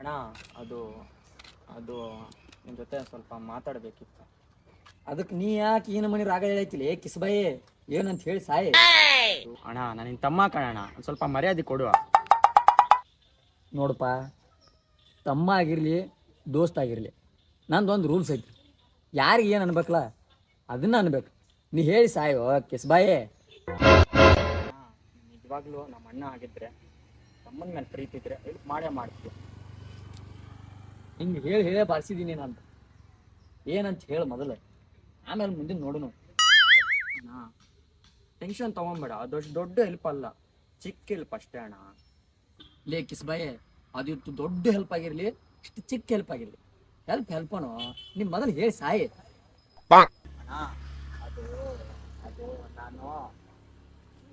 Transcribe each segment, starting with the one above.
ಅಣ್ಣ ಅದು ಅದು ನಿಮ್ಮ ಜೊತೆ ಸ್ವಲ್ಪ ಮಾತಾಡಬೇಕಿತ್ತು. ಅದಕ್ಕೆ ನೀ ಯಾಕೆ ಏನು ಮನೆ ರಾಗ ಹೇಳೈತಿಲಿ ಕಿಸ್ಬಾಯಿ ಏನಂತ ಹೇಳಿ ಸಾಯಿ. ಅಣ್ಣ ನಾನು ನಿನ್ನ ತಮ್ಮ ಕಣಣ್ಣ, ಒಂದು ಸ್ವಲ್ಪ ಮರ್ಯಾದೆ ಕೊಡುವ. ನೋಡಪ್ಪ, ತಮ್ಮ ಆಗಿರಲಿ ದೋಸ್ತ್ ಆಗಿರಲಿ ನಂದೊಂದು ರೂಲ್ಸ್ ಐತಿ. ಯಾರಿಗೆ ಏನು ಅನ್ಬೇಕಲ್ಲ ಅದನ್ನ ಅನ್ಬೇಕು. ನೀ ಹೇಳಿ ಸಾಯೋ ಕಿಸ್ಬಾಯಿ. ನಿಜವಾಗ್ಲೂ ನಮ್ಮ ಅಣ್ಣ ಆಗಿದ್ರೆ ತಮ್ಮನ ಮೇಲೆ ಪ್ರೀತಿ ಇದ್ರೆ ಹೆಲ್ಪ್ ಮಾಡೇ ಮಾಡ್ತೀವಿ. ಹಿಂಗೆ ಹೇಳಿ ಹೇಳೇ ಬಾರಿಸಿದ್ದೀನಿ ನಾನು. ಏನಂತ ಹೇಳು ಮೊದಲು, ಆಮೇಲೆ ಮುಂದಿನ ನೋಡುನು. ಅಣ್ಣ ಟೆನ್ಷನ್ ತೊಗೊಂಬೇಡ, ಅದಷ್ಟು ದೊಡ್ಡ ಹೆಲ್ಪ್ ಅಲ್ಲ, ಚಿಕ್ಕ ಹೆಲ್ಪ್ ಅಷ್ಟೇ ಅಣ್ಣ. ಲೇ ಕಿಸ್ಬಾಯಿ, ಅದು ಇತ್ತು ದೊಡ್ಡ ಹೆಲ್ಪ್ ಆಗಿರಲಿ ಇಷ್ಟು ಚಿಕ್ಕ ಹೆಲ್ಪ್ ಆಗಿರಲಿ, ಹೆಲ್ಪನು ನಿಮ್ಮ ಮೊದಲು ಹೇಳಿ ಸಾಯಿ. ಅಣ್ಣ ಅದು ಅದು ನಾನು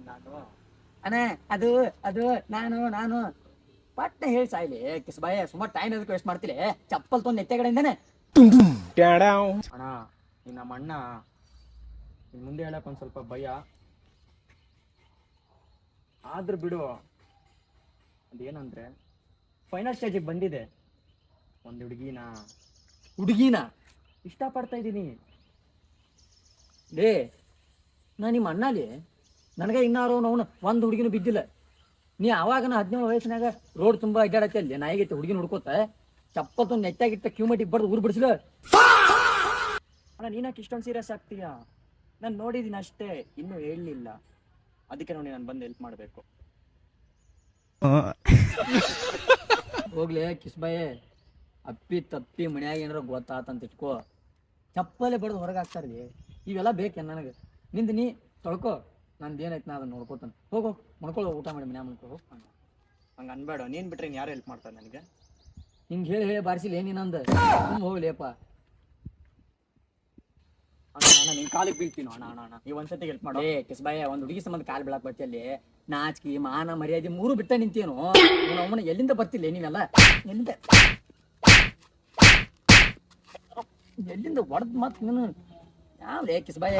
ನಾನು ಅಣ್ಣ ಅದು ಅದು ನಾನು ನಾನು ಪಟ್ಟ ಹೇಳಿ ಸಾಯ್ಲಿ ಕಿಸ್ಬಾಯಿ. ಸುಮಾರು ಟೈಮ್ ಎದಕ್ಕೆ ವೇಸ್ಟ್ ಮಾಡ್ತಿಲ್ಲ, ಚಪ್ಪಲ್ ತೊಂದು ನೆಟ್ಟೆಗಡೆಯಿಂದಾನೆ. ಅಣ್ಣ ಈ ನಮ್ಮ ಅಣ್ಣ ಇನ್ನು ಮುಂದೆ ಹೇಳಕ್ ಒಂದು ಸ್ವಲ್ಪ ಭಯ. ಆದ್ರೂ ಬಿಡು, ಅದೇನಂದ್ರೆ ಫೈನಲ್ ಸ್ಟೇಜಿಗೆ ಬಂದಿದೆ. ಒಂದು ಹುಡುಗಿನ ಇಷ್ಟಪಡ್ತಾ ಇದ್ದೀನಿ. ಲೇ ನಾ ನಿಮ್ಮ ಅಣ್ಣಲಿ ನನಗೆ ಇನ್ನಾರು ಅವನು ಒಂದು ಹುಡುಗಿನೂ ಬಿದ್ದಿಲ್ಲ. ನೀ ಆವಾಗನ 17 ವಯಸ್ಸಿನಾಗ ರೋಡ್ ತುಂಬ ಅಡ್ಡಾಡತ್ತೆ ಅಲ್ಲಿ ನಾಯಿಗೈತೆ ಹುಡುಗಿನ ಹುಡ್ಕೋತ ಚಪ್ಪಲ್ ತೊಂದು ನೆಟ್ಟಾಗಿಟ್ಟ ಕ್ಯೂ ಮಟ್ಟಿಗೆ ಬರ್ದು ಊರು ಬಿಡಿಸ್ಲ. ಅಣ್ಣ ನೀನಕ್ಕೆ ಇಷ್ಟೊಂದು ಸೀರಿಯಸ್ ಆಗ್ತೀಯಾ? ನಾನು ನೋಡಿದ್ದೀನಿ ಅಷ್ಟೇ, ಇನ್ನೂ ಹೇಳಲಿಲ್ಲ. ಅದಕ್ಕೆ ನೋಡಿ ನಾನು ಬಂದು ಹೆಲ್ಪ್ ಮಾಡಬೇಕು. ಹೋಗ್ಲಿ ಕಿಸ್ಬಾಯಿ, ಅಪ್ಪಿ ತಪ್ಪಿ ಮನ್ಯಾಗ ಏನಾರ ಗೊತ್ತಾತಂತ ಇಟ್ಕೋ, ಚಪ್ಪಲೆ ಬಡ್ದು ಹೊರಗೆ ಹಾಕ್ತಾರ್ಲಿ. ಇವೆಲ್ಲ ಬೇಕೆ ನನಗೆ? ನಿಂದು ನೀ ತೊಳ್ಕೊ, ನಂದು ಏನೈತೆ ನಾ ಅದನ್ನ ನೋಡ್ಕೋತಾನೆ. ಹೋಗೋ ಮಾಡ್ಕೊಳ್ಳೋ, ಊಟ ಮಾಡಿ ಮನ್ಯಾಗ ಮಾಡ್ಕೊ. ಹಂಗೆ ಅನ್ಬೇಡ, ನೀನು ಬಿಟ್ರೆ ಇನ್ನು ಯಾರು ಹೆಲ್ಪ್ ಮಾಡ್ತಾರೆ ನನಗೆ? ಹಿಂಗೆ ಹೇಳಿ ಹೇಳಿ ಬಾರಿಸಿಲ್ಲ ಏನಿನಂದು ಹೋಗ್ಲಿಯಪ್ಪ. ಅಣ್ಣ ನಿನ್ ಕಾಲಿಗೆ ಬೀಳ್ತೀನೋ ಅಣ್ಣ. ಅಣ್ಣ ಈ ಒಂದ್ಸತಿ ಹೆಲ್ಪ್ ಮಾಡೋ. ಕಿಸ್ಬಾಯಿ, ಒಂದು ಹುಡುಗಿ ಸಂಬಂಧ ಕಾಲು ಬೀಳಕ್ ಬರ್ತಿಯಲ್ಲಿ ನಾಚಿಕೆ ಮಾನ ಮರ್ಯಾದೆ ಮೂರು ಬಿಟ್ಟ ನಿಂತೇನು? ಅವನ ಎಲ್ಲಿಂದ ಬರ್ತಿಲ್ಲ ನೀವೆಲ್ಲ? ಎಲ್ಲಿಂದ ಹೊಡೆದ್ ಮತ್ ನೀನು ಯಾವ್ಲೇ ಕಿಸ್ಬಾಯಿ?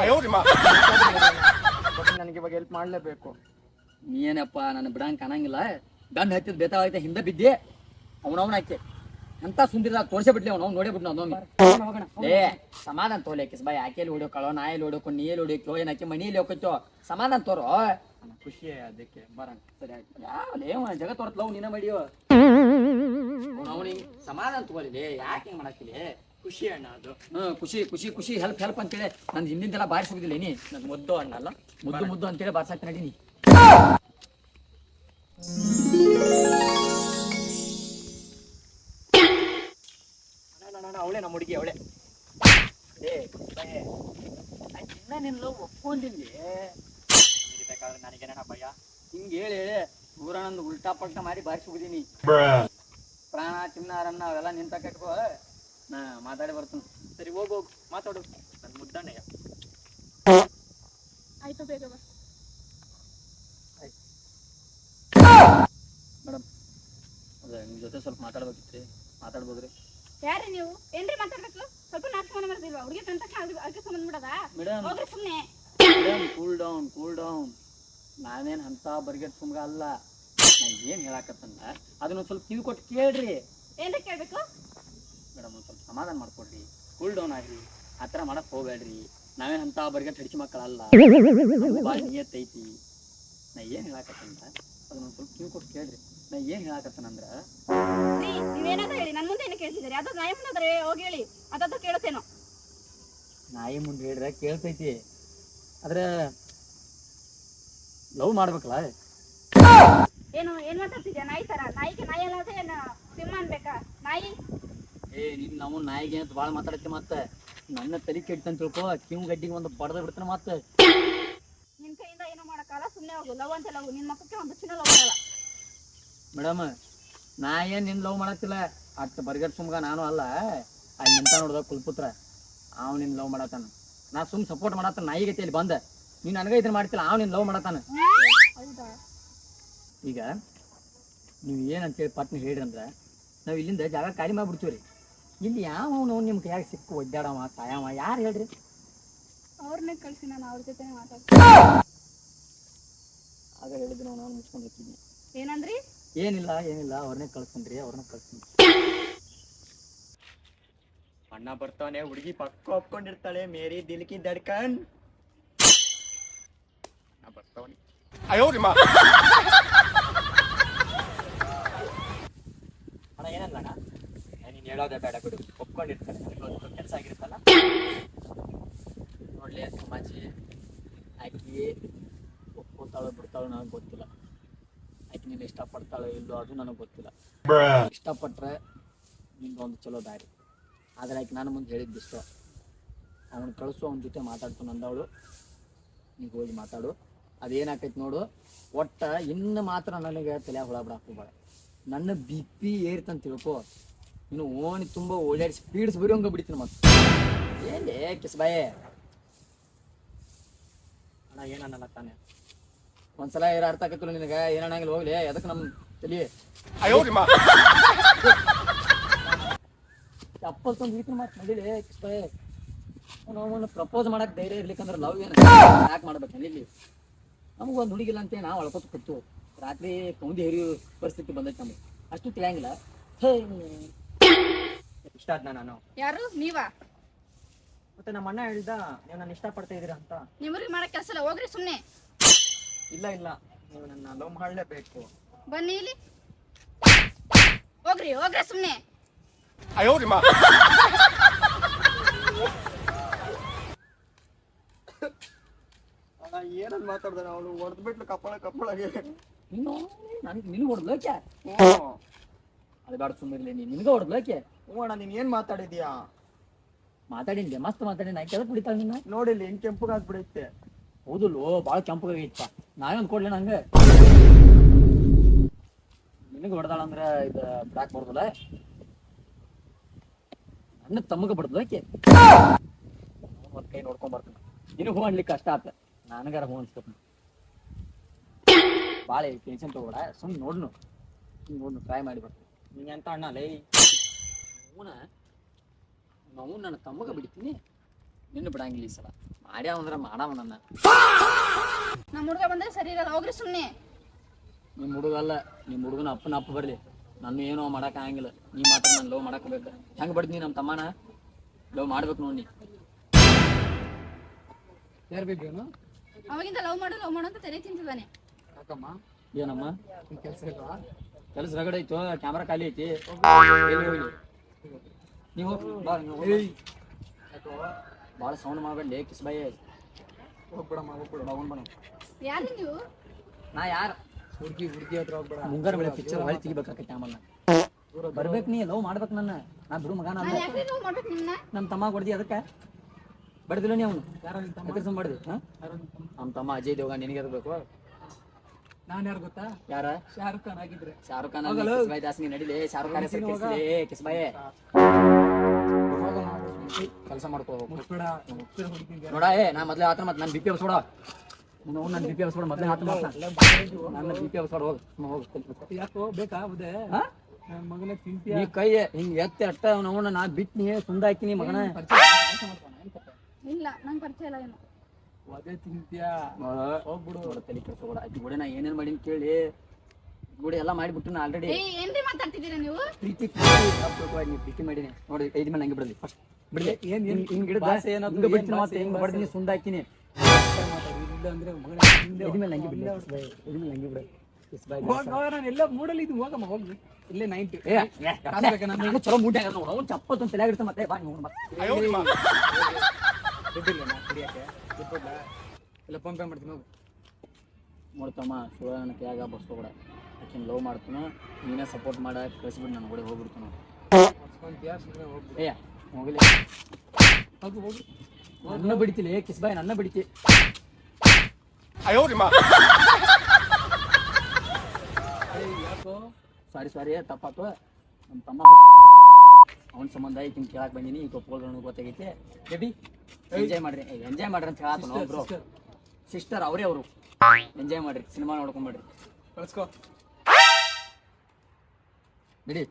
ನನಗೆ ಇವಾಗ ಹೆಲ್ಪ್ ಮಾಡಲೇಬೇಕು. ಏನಪ್ಪ ನನ್ನ ಬಿಡಂಗ್ ಕಾಣಂಗಿಲ್ಲ. ಗಂಡು ಹತ್ತಿದ್ ಬೇತಾವಾಯ್ತ ಹಿಂದೆ ಬಿದ್ದೆ ಅವನವನ ಹಾಕಿ ಅಂತ ಸುಂದಿರ ತೋರ್ಸೇ ಬಿಡ್ಲಿ. ಅವ್ನು ನೋಡೇ ಬಿಡ್ನು ಅದೊಮ್ಮೆ. ಏ ಸಮಾಧಾನ ತೋಲೆ ಕಿಸ್ಬಾಯಿ. ಆಕೆಯಲ್ಲಿ ಹೊಡಿಯೋಕಳೋ, ನಾಯಲ್ಲಿ ಹೊಡಿಯೋಕೋ, ನೀಯಲ್ಲಿ ಹೊಡಿಯೋಕೋ, ಏನ್ ಆಕೆ ಮನೆಯಲ್ಲಿ ಹೋಗ್ತೋ, ಸಮಾಧಾನ ತೋರೋ. ಖುಷಿ ಅದಕ್ಕೆ ಬರೋಣ. ಸರಿ ಆಯ್ತು. ಯಾವಲೇ ಜಗತ್ ಹೊರತ್ಲವ್ ನೀನ ಮಾಡಿಯೋ ಅವನಿಗೆ ಸಮಾಧಾನ ತಗೋಲಿ. ಯಾಕೆ ಹಿಂಗೆ ಮಾಡಾಕಿಲಿ? ಖುಷಿ ಅಣ್ಣ ಅದು. ಖುಷಿ ಖುಷಿ ಖುಷಿ ಹೆಲ್ಪ್ ಹೆಲ್ಪ್ ಅಂತೇಳಿ ನಂದು ಹಿಂದಿಂದೆಲ್ಲ ಬಾರಿಸೋದಿಲ್ಲ ನೀ. ನನ್ನ ಮುದ್ದು ಅಣ್ಣ ಅಲ್ಲ, ಮುದ್ದು ಮುದ್ದು ಅಂತೇಳಿ ಬಾರ್ಸಾಕ್ ನಡೀನಿ. ಅವಳೆ ನಮ್ಮ ಹುಡುಗಿ ಅವಳೆ. ಇನ್ನ ನಿನ್ನ ಒಪ್ಕೊಂಡಿಲ್ಲಿ ಬೇಕಾದ್ರೆ ನನಗೇನ ಭಯ? ಹಿಂಗೆ ಹೇಳಿ ಹೇಳಿ ಊರನೊಂದು ಉಲ್ಟಾ ಪಲ್ಟಾ ಮಾಡಿ ಬಾರಿಸ್ಬಿದ್ದೀನಿ. ಪ್ರಾಣ ಚಿನ್ನಾರನ್ನ ಅವೆಲ್ಲ ನಿಂತ ಕಟ್ಕೋ, ನಾ ಮಾತಾಡಿ ಬರ್ತೀನಿ. ಸರಿ ಹೋಗು ಮಾತಾಡು ನನ್ನ ಮುದ್ದಣ್ಣಯ್ಯ. ಆಯ್ತು ಬೇಗ ಬಾ. ಮೇಡಮ್ ಅದೇ ನಿಮ್ಮ ಜೊತೆ ಸ್ವಲ್ಪ ಮಾತಾಡ್ಬೇಕಿತ್ರಿ, ಮಾತಾಡ್ಬೋದ್ರಿ? ಯಾರೇ ನೀವು? ಏನ್ರಿ ಮಾತಾಡ್ಬೇಕು? ಸ್ವಲ್ಪ ನಾಚಿಕೆ ಮಾಡ್ದಿಲ್ವಾ? ಹುಡುಗಿ ತಂತ ಅದಕ್ಕೆ ಸಂಬಂಧ ಬಿಡದ? ಮೇಡಮ್ ಹೋಗ್ರಿ ಸುಮ್ಮನೆ. Madam cool down cool down. ನಾನೇನು ಅಂತ ಬರ್ಗೆಟ್ ಸುಮ್ಗ ಅಲ್ಲ. ನಾ ಏನು ಹೇಳಾಕತ್ತಂದ ಅದನ್ನೊಂದು ಸ್ವಲ್ಪ ಕಿವಿ ಕೊಟ್ಟು ಕೇಳ್ರಿ. ಏನ್ರಿ ಕೇಳ್ಬೇಕು? ಮೇಡಮ್ ಒಂದು ಸ್ವಲ್ಪ ಸಮಾಧಾನ ಮಾಡ್ಕೊಡ್ರಿ, ಕೂಲ್ ಡೌನ್ ಆಗ್ರಿ, ಆ ಥರ ಮಾಡಕ್ ಹೋಗ್ಬೇಡ್ರಿ. ನಾವೇನು ಅಂತ ಬರ್ಗೆಟ್ ಹಡಿಸಿ ಮಕ್ಕಳಲ್ಲ, ಭಾಳ ನಿಯತ್ ಐತಿ. ನಾ ಏನು ಹೇಳಾಕತ್ತಂದ ಅದನ್ನೊಂದು ಸ್ವಲ್ಪ ಕಿವಿ ಕೊಟ್ಟು ಕೇಳ್ರಿ. ನಾ ಏನು ಹೇಳಾಕತ್ತನಂದ್ರ ನೀವೇನಾದ್ರೂ ಹೇಳಿ, ನನ್ನ ಮುಂದೆ ಏನು ಕೇಳ್ತಿದ್ದೀರಿ? ಅದು ನಾಯಿ ಮುಂದಾದ್ರೆ ಹೋಗಿ ಹೇಳಿ, ಅದಾದ್ರೂ ಕೇಳುತ್ತೇನೋ. ನಾಯಿ ಮುಂದೆ ಹೇಳ್ರೆ ಕೇಳ್ತೈತಿ, ಆದ್ರೆ ಲವ್ ಮಾಡ್ಬೇಕಲ್ಲ. ಏನು ಏನ್ ಮಾತಾಡ್ತಿದ್ಯಾ ನಾಯಿ ತರ? ನಾಯಿಗೆ ನಾಯಿ ಅಲ್ಲದೆ ಏನು ಸಿಂಹ ಅನ್ಬೇಕಾ? ನಾಯಿ ನೀನ್ ನಾವು ನಾಯಿಗೆ ಅಂತ ಭಾಳ ಮಾತಾಡತ್ತೆ. ಮತ್ತೆ ನನ್ನ ತಲೆ ಕೆಡ್ತಂತ ತಿಳ್ಕೊ, ಕಿವ್ ಗಡ್ಡಿಗೆ ಒಂದು ಬಡದ ಬಿಡ್ತಾನೆ. ಮತ್ತೆ ನಿನ್ ಕೈಯಿಂದ ಏನೋ ಮಾಡಕ್ಕಲ್ಲ, ಸುಮ್ಮನೆ ಹೋಗು. ಲವ್ ಅಂತ ಲವ್, ನಿನ್ ಮಕ್ಕಕ್ಕೆ ಒಂದು ಚಿನ್ನ ಲವ್ ಮಾಡಲ್ಲ. ಮೇಡಮ್ ನಾ ಏನ್ ನಿನ್ ಲವ್ ಮಾಡತ್ತಿಲ್ಲ, ಅಷ್ಟು ಬರ್ಗರ್ ಸುಮ್ಗ ನಾನು ಅಲ್ಲ. ಅಲ್ಲಿ ನಿಂತ ನೋಡ್ದ ಕುಲ್ಪುತ್ರ, ಅವ್ ನಿನ್ ಲವ್ ಮಾಡತ್ತಾನ. ನಾ ಸುಮ್ ಸಪೋರ್ಟ್ ಮಾಡತ್ತಾನ ನಾಯಿಗೈತಿ ಇಲ್ಲಿ ಬಂದ. ನೀನ್ ನನಗ ಇದನ್ನ ಮಾಡ್ತಿಲ್ಲ, ಅವ್ ನಿನ್ ಲವ್ ಮಾಡತ್ತಾನ. ಹೌದಾ? ಈಗ ನೀವು ಏನಂತೇಳಿ ಪಟ್ನ ಹೇಳ್ರಿ ಅಂದ್ರೆ ನಾವು ಇಲ್ಲಿಂದ ಜಾಗ ಖಾಲಿ ಮಾಡ್ಬಿಡ್ತೀವಿ ರೀ. ಇಲ್ಲಿ ಯಾವ ನಿಮ್ ಕೈಯಾಗ ಸಿಕ್ಕು ಒದ್ದಾಡವ ಸಾಯವ ಯಾರು ಹೇಳ್ರಿ? ಅವ್ರನ್ನೇ ಕಳ್ಸಿ, ನಾನು ಅವ್ರ ಜೊತೆ ಮಾತಾಡ್ತೀನಿ. ಆಗ ಹೇಳಿದ್ರು ನಾನು ಮುಚ್ಕೊಂಡಿರ್ತೀನಿ. ಏನಂದ್ರಿ? ಏನಿಲ್ಲ ಅವ್ರನ್ನೇ ಕಳ್ಸ್ಕೊಂಡ್ರಿ ಅಣ್ಣ ಬರ್ತಾನೆ, ಹುಡುಗಿ ಪಕ್ಕ ಒಪ್ಕೊಂಡಿರ್ತಾಳೆ, ಮೇರಿ ದಿಲ್ಕಿ ದಡ್ಕನ್ ಬರ್ತಾವನಿ. ಅಣ್ಣ ಏನಲ್ಲ ಅಣ್ಣ, ನೀನ್ ಹೇಳೋದೇ ಬೇಡ ಬಿಡು, ಒಪ್ಕೊಂಡಿರ್ತಾಳೆ, ಕೆಲಸ ಆಗಿರುತ್ತಲ್ಲ. ನೋಡ್ಲಿ ಸಮಾಜಿ, ಆಕಿ ಒಪ್ಕೋತಾಳೋ ಬಿಡ್ತಾಳೋ ನನಗೆ ಗೊತ್ತಿಲ್ಲ. ಆಕಿ ನೀನು ಇಷ್ಟಪಡ್ತಾಳೋ ಇಲ್ಲೋ ಅದು ನನಗೆ ಗೊತ್ತಿಲ್ಲ. ಇಷ್ಟಪಟ್ರೆ ನಿಂದೊಂದು ಚಲೋ ದಾರಿ. ಆದ್ರೆ ಆಕೆ ನಾನು ಮುಂದೆ ಹೇಳಿದ್ದಿಷ್ಟು, ಅವನು ಕಳಿಸು, ಅವನ ಜೊತೆ ಮಾತಾಡ್ತು ನಂದವಳು. ನೀವು ಹೋಗಿ ಮಾತಾಡು, ಅದೇನಾಕೈತಿ ನೋಡು. ಒಟ್ಟ ಇನ್ನು ಮಾತ್ರ ನನಗೆ ತಲೆ ಹುಳ ಬಿಡಾಕ ಹೋಗ್ಬೇಡ. ನನ್ನ ಬಿ ಪಿ ಏರ್ತಂತ ತಿಳ್ಕೊ, ಇನ್ನು ಓಣಿ ತುಂಬ ಓಡಾಡಿ ಸ್ಪೀಡ್ಸ್ ಬರೋಂಗ ಬಿಡ್ತೀನಿ ಮತ್ತೆ. ಏನೇ ಕಿಸ್ಬಾಯೇ ಅಣ್ಣ ಏನನ್ನಲ್ಲ ತಾನೆ. ಒಂದ್ಸಲ ಏರ ಅರ್ಥ ಆಕೈತಿಲ್ಲ ನಿನಗೆ, ಏನಣ್ಣಂಗಿಲ್ಲ ಹೋಗ್ಲಿ. ಅದಕ್ಕೆ ನಮ್ಮ ತಲಿ ಚಪ್ಪಲ್ ತಂದು ಈತನ ಮಾತು ನಡೀಲಿ ಕಿಸ್ಬಾಯೇ. ಅವನು ಪ್ರಪೋಸ್ ಮಾಡಕ್ ಧೈರ್ಯ ಇರ್ಲಿಕ್ಕಂದ್ರೆ ಲವ್ ಏನು ಯಾಕೆ ಮಾಡ್ಬೇಕು ಇಲ್ಲಿ? ನಮಗೊಂದು ಹುಡುಗಿಲ್ಲ ಅಂತೇಳಿ ನಾವು ಅಳ್ಕೊತ ಕೂತು ರಾತ್ರಿ ಕೌಂದಿ ಹೇರಿ ಪರಿಸ್ಥಿತಿ ಬಂದೈತೆ ನಮಗೆ. ಅಷ್ಟು ತಿಳಿಯಂಗಿಲ್ಲ. ಇಷ್ಟ ಆದ್ನ ನಾನು? ಯಾರು ನೀವಾ? ಮತ್ತೆ ನಮ್ಮ ಅಣ್ಣ ಹೇಳ್ದ ನೀವು ನನ್ನ ಇಷ್ಟಪಡ್ತಾ ಇದೀರ ಅಂತ. ನಿಮ್ಮೂರಿಗೆ ಮಾಡಕ್ ಕೆಲಸ ಇಲ್ಲ, ಹೋಗ್ರಿ ಸುಮ್ನೆ. ಇಲ್ಲ ನೀವು ನನ್ನ ಲವ್ ಮಾಡಲೇಬೇಕು. ಬನ್ನಿ ಇಲ್ಲಿ, ಹೋಗ್ರಿ ಸುಮ್ನೆ. ಏನಂತ ಮಾತಾಡ್ದಾನೆ ಅವಳು, ಹೊಡೆದ್ ಬಿಟ್ಲು ಕಪ್ಪಳಗೆ. ನೀನು ನಿನಗೆ ಹೊಡೆದ್ಲೋಕೆ? ಅದು ಬೇಡ ಸುಮ್ಮನೆ ನಿನಗೆ ಹೊಡೆದ್ಲೋಕೆ? ಹ್ಞೂ ಅಣ್ಣ, ನೀನ್ ಏನ್ ಮಾತಾಡಿದ್ಯಾ? ಮಾತಾಡಿದ್ದೆ, ಮಸ್ತ್ ಮಾತಾಡಿ. ನಾ ಕೆಳಗೆ ಬಿಡಿತಾಳೆ ನಿನ್ನ ನೋಡಿಲ್ಲ ಹೆಂಗ್ ಕೆಂಪಗಾಗ್ಬಿಡೈತೆ. ಹೌದಲ್ಲೋ, ಭಾಳ ಕೆಂಪಗಾಗೈತಪ್ಪ. ನಾವೇ ಒಂದು ಕೊಡ್ಲಿ ನಂಗೆ. ನಿನಗೆ ಹೊಡೆದಾಳ ಅಂದ್ರೆ ಇದು ಬ್ಲಾಕ್ ಬರ್ದಲ್ಲ, ನನ್ನ ತಮ್ಮಗ ಬಡ್ದೋಕೆ. ಒಂದು ಕೈ ನೋಡ್ಕೊಂಡ್ ಬರ್ತಾನೆ. ನಿನಗೆ ಹೂ ಅನ್ಲಿಕ್ಕೆ ಕಷ್ಟ ಆತ, ನನಗಾರ ಹೂ ಅನ್ಸ್ಕೊತೀನಿ. ಭಾಳ ಟೆನ್ಷನ್ ತಗೋಬೇಡ, ಸುಮ್ಮನೆ ನೋಡ್ನು ಟ್ರೈ ಮಾಡಿ ಬರ್ತೀನಿ. ನೀನ್ ಎಂತ ಅಣ್ಣ ಲೈ? ನಾವು ನನ್ನ ತಮ್ಮಗ ಬಿಡ್ತೀನಿ, ನಿನ್ನ ಬಿಡಂಗಿಲ್ಲ ಈ ಸಲ. ಮಾಡ್ಯಾವ ಅಂದ್ರೆ ಮಾಡವ ನನ್ನ. ನಮ್ಮ ಹುಡುಗ ಬಂದ್ರೆ ಸರಿ ಇರಲ್ಲ, ಹೋಗ್ರಿ ಸುಮ್ನೆ. ನಿಮ್ಮ ಹುಡುಗಲ್ಲ, ನಿಮ್ಮ ಹುಡುಗನ ಅಪ್ಪನ ಅಪ್ಪ ಬರಲಿ, ನಾನು ಏನೋ ಮಾಡಕ್ ಆಗಂಗಿಲ್ಲ. ನೀ ಮಾತ್ರ ನಾನು ಲವ್ ಮಾಡಕ್ ಬೇಕು. ಹೆಂಗೆ ಬಡ್ತೀನಿ ನಮ್ಮ ತಮ್ಮನ ಲವ್ ಮಾಡ್ಬೇಕು ನೋಡಿ. ಯಾರು ಬೇಕೇನು? ಅವಾಗಿಂದ ಲವ್ ಮಾಡು ಅಂತ ತೆರೆ ತಿಂತಿದ್ದಾನೆ. ಯಾಕಮ್ಮ? ಏನಮ್ಮ ಕೆಲಸ ಇಲ್ವಾ? ಕೆಲಸ ರಗಡ ಐತು, ಕ್ಯಾಮ್ರಾ ಖಾಲಿ ಐತಿ. ನೀವು ಭಾಳ ಸೌಂಡ್ ಮಾಡಬೇಡಿ ಕಿಸ್ಬಾಯಿ. ಹೋಗ್ಬಿಡಮ್ಮ. ಯಾರು ನೀವು? ನಾ ಯಾರು? ಹುಡುಗಿ ಹತ್ರ ಹೋಗ್ಬೇಡ. ಮುಂಗಾರ ಬೆಳೆ ಪಿಕ್ಚರ್ ಹೊಳಿ ತೆಗಿಬೇಕಾಕೈತಿ ಆಮೇಲೆ. ಬರ್ಬೇಕು, ನೀ ಲವ್ ಮಾಡ್ಬೇಕು ನನ್ನ. ನಾ ಬಿಡು ಮಗ. ನಾನು ಯಾಕ್ರಿ ಲವ್ ಮಾಡ್ಬೇಕು ನಿಮ್ಮನ್ನ? ನಮ್ಮ ತಮ್ಮ ಹೊಡ್ದಿ ಅದಕ್ಕೆ ಬಡ್ದಿಲ್ಲ ನೀ ಅವನು. ಯಾರು ಬಡ್ದಿ? ನಮ್ಮ ತಮ್ಮ ಅಜಯ್ ದೇವಗನ್. ನಿನಗೆ ಅದು ಬೇಕು? ನಾನು ಯಾರು ಗೊತ್ತಾ? ಯಾರ? ಶಾರುಖ್ ಖಾನ್ ಆಗಿದ್ರೆ. ಶಾರುಖ್ ಖಾನ್ ಕಿಸ್ಬಾಯಿ ದಾಸ್ಗೆ ನಡಿಲಿ. ಶಾರುಖ್ ಖಾನ್ ಹೆಸರು ಕಿಸ್ಬಾಯಿ. ಕೆಲಸ ಮಾಡ್ಕೋ ನೋಡ. ನಾ ಮೊದ್ಲೇ ಆತ ಮತ್ತೆ ನಾನು ಬಿ ಪಿ ಹಬ್ಸ್ಕೊಡ. ನನ್ನ ಬಿ ಪಿ ಹಬ್ಸ್ಕೊಡ ಮೊದ್ಲೇ ಆತ ನನ್ನ ಬಿ ಪಿ ಹಬ್ಸ್ಕೊಡ. ಹೋಗಿ ಯಾಕೋ ಬೇಕಾ ಉದೇ ಮಗನ ತಿಂತೀಯ? ನೀ ಕೈ ಹಿಂಗ್ ಎತ್ತಿ ಅಟ್ಟ ಅವನ ನಾ ಬಿಟ್ನಿ ಸುಂದ ಹಾಕಿನಿ ಮಗನ. ಇಲ್ಲ, ನಂಗೆ ಪರಿಚಯ ಇಲ್ಲ ಏನು. ಅದೇ ತಿಂತೀಯ? ಹೋಗ್ಬಿಡು. ತಲೆ ಕೆಡ್ಸ್ಕೊಬೇಡ. ಆಕಿ ಕೂಡ ನಾ ಏನೇನ್ ಮಾಡೀನಿ ಕೇಳಿ. ಗುಡಿ ಎಲ್ಲ ಮಾಡಿಬಿಟ್ಟು ನಾ ಆಲ್ರೆಡಿ ಏನ್ರಿ ಮಾತಾಡ್ತಿದ್ದೀರಾ ನೀವು? ಪ್ರೀತಿ ಮಾಡೀನಿ ನೋಡಿ. 5 ಮೇಲೆ ನಂಗೆ ಬಿಡಲಿ ಫಸ್ಟ್ ಬಿಡ್ಲಿ. ಹಿಂಗ್ ಗಿಡದ ಹಿಂಗ್ ಬಡ್ದಿನಿ ಸುಂದ ಹಾಕಿನಿ. ಎಲ್ಲ ಮೂಡಲ್ಲಿ ಇದು ಹೋಗಮ್ಮ, ಹೋಗಿ ಇಲ್ಲೇ 90 ಚಲೋ ಮೂಟೆ ಆಗ ನೋಡು. ಅವ್ನು ಚಪ್ಪಲ್ ತಂದು ತಲೆಯಾಗಿರ್ತ ಮತ್ತೆ ಬಾ ಎಲ್ಲ ಪಂಪೆ ಮಾಡ್ತೀನಿ ಹೋಗು. ನೋಡ್ತಮ್ಮ, ಶಿವ ನನ್ನ ಕೈಯಾಗ ಬರ್ಸ್ಕೊಬೇಡ. ಆಕಿನ ಲವ್ ಮಾಡ್ತಾನ, ನೀನೇ ಸಪೋರ್ಟ್ ಮಾಡ ಕಳಿಸ್ಬಿಟ್ಟು ನನ್ನ ಕೂಡ ಹೋಗ್ಬಿಡ್ತಾನ. ಏ ಹೋಗಲಿ, ಹೋಗು. ನನ್ನ ಬಿಡ್ತಿಲಿ ಕಿಸ್ಬಾಯ್, ನನ್ನ ಬಿಡ್ತಿ. ಯಾಕೋ ಸಾರಿ ತಪ್ಪಾತು. ನಮ್ಮ ತಮ್ಮ ಅವನ ಸಂಬಂಧ ಈಗಿನ ಕೇಳಕ್ ಬಂದೀನಿ. ಈಗ ಒಪ್ಕೊಳ್ಳೋಣ ಗೊತ್ತಾಗೈತಿ. ಬೇಬಿ ಎಂಜಾಯ್ ಮಾಡ್ರಿ ಅಂತ ಹೇಳತ್ತ ಬ್ರೋ. ಸಿಸ್ಟರ್ ಅವರೇ ಅವರು. ಎಂಜಾಯ್ ಮಾಡ್ರಿ, ಸಿನಿಮಾ ನೋಡ್ಕೊಂಡ್ಬಿಡ್ರಿ. ಕಳ್ಸ್ಕೋ. ನಡಿ.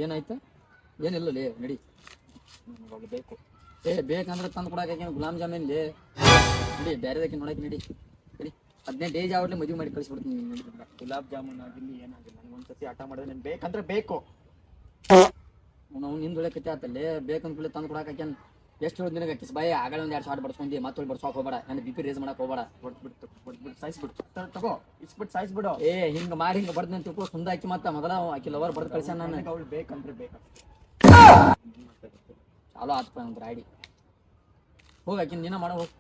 ಏನಾಯ್ತು? ಏನಿಲ್ಲ ಲೇ, ನಡಿ. ಬೇಕು ಬೇಕಂದ್ರೆ ತಂದು ಕೊಡಕ್ಕೆ ಗುಲಾಬ್ ಜಾಮೀನ್ ಲೇ. ನಡಿ, ಬೇರೆದಕ್ಕೆ ನೋಡಕ್ಕೆ ನಡಿ. 15 ಏಜ್ ಆಗ್ಲಿ ಮದುವೆ ಮಾಡಿ ಕಳಿಸ್ಬಿಡ್ತೀನಿ ನೋಡಿದ್ರೆ. ಗುಲಾಬ್ ಜಾಮೂನ್ ಆಗಿರ್ಲಿ ಏನಾಗಿಲ್ಲ ನನಗೆ ಒಂದ್ಸತಿ ಆಟ ಮಾಡಿದ್ರೆ ನನ್ ಬೇಕಂದ್ರೆ ಬೇಕು. ಅವ್ನು ನಿಂದೊಳೆ ಕತೆ ಆತಲ್ಲೇ ಬೇಕಂದ್ಕೂಲೆ ತಂದು ಕೊಡಾಕೇನ್ ಎಷ್ಟು ಹೇಳೋದು ನಿನಗೆ ಕಿಸ್ ಬಾಯಿ ಆಗಲೇ ಒಂದು 2 ಶಾರ್ಟ್ ಬಡ್ಸ್ಕೊಂಡಿ ಮತ್ತೆ ಬಡ್ಸೋಕೆ ಹೋಗ್ಬೇಡ. ನನ್ನ ಬಿ ಪಿ ರೇಸ್ ಮಾಡಕ್ಕೆ ಹೋಗ್ಬೇಡ. ಹೊಡ್ಬಿಟ್ಟು ಸಾಯಿಸ್ಬಿಟ್ಟು ತಗೋ ಇಸ್ಬಿಟ್ಟು ಸಾಯಿಸ್ಬಿಡು. ಹಿಂಗೆ ಮಾಡಿ ಹಿಂಗೆ ಬಡ್ದು ಅಂತ ತಿಳ್ಕೊ ಸುಂದ ಹಾಕಿ ಮತ್ತೆ ಮೊದಲ ಆಕಿ ಲವರ್ ಬಡ್ದು ಕಳ್ಸ್ಯಾನ ನಾನು. ನನಗೆ ಅವಳು ಬೇಕಂದ್ರೆ ಬೇಕು. ಚಾಲೋ ಆತ್ಪ ಒಂದು ರಾಡಿ ಹೋಗಿ ಆಕಿನ ನೀನ ಮಾಡೋ ಹೋಗಿ.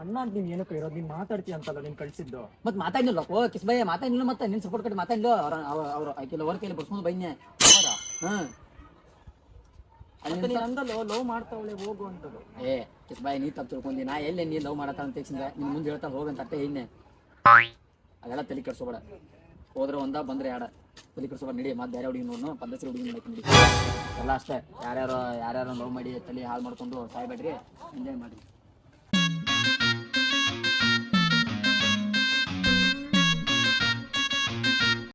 ಅಣ್ಣ ಅಂತ ನೀನ್ ಏನಕ್ಕೆ ಇರೋದು, ನೀನ್ ಮಾತಾಡ್ತೀಯ ಅಂತಲ್ಲ ನೀನ್ ಕಳ್ಸಿದ್ದು. ಮತ್ತೆ ಮಾತಾಡ್ಲಿಲ್ಲ ಕಿಸ್ ಬಾಯಿ ಮಾತಾಡ್ಲಿಲ್ಲ ಮತ್ತೆ ನಿನ್ ಸಪೋರ್ಟ್ ಕಟ್ಟಿ ಮಾತಾಡ್ಲಿಲ್ಲ ಅವ್ರು ಆಕಿ ಲವರ್ ಕೈಲಿ ಬಡ್ಸ್ಕೊಂಡು ಬೈನ್ಯ. ಹಾಂ ಅಲ್ಲಿ ನೀನ್ ಅಂದಲ್ಲ ಲವ್ ಮಾಡ್ತಾವಳೆ ಹೋಗು ಅಂತದ್ದು. ಕಿಸ್ ಬಾಯಿ ನೀ ತಪ್ಪು ತಿಳ್ಕೊಂಡಿ. ನಾ ಎಲ್ಲೇ ನೀ ಲವ್ ಮಾಡತ್ತ ಅಂತ ತಕ್ಷಣ ನಿನ್ ಮುಂದೆ ಹೇಳ್ತಾ ಹೋಗಂತ ಅಟ್ಟೆ ಏನೇ ಅದೆಲ್ಲ ತಲೆ ಕೆಡ್ಸೋಬೇಡ. ಹೋದ್ರೆ ಒಂದ ಬಂದ್ರೆ ಯಾಡ ತಲೆ ಕೆಡ್ಸೋಬೇಡ. ನಡಿ ಮತ್ತೆ ಬೇರೆ ಹುಡುಗಿ ನೋಡ್ನು ಪದ್ಧತಿ ಹುಡುಗಿ ಮಾಡಕ್ಕೆ ನಡಿ ಎಲ್ಲ ಅಷ್ಟೇ. ಯಾರ್ಯಾರು ಲವ್ ಮಾಡಿ ತಲೆ ಹಾಳು ಮಾಡ್ಕೊಂಡು ಸಾಯ್ಬೇಡ್ರಿ. ಎಂಜಾಯ್ ಮಾಡಿ.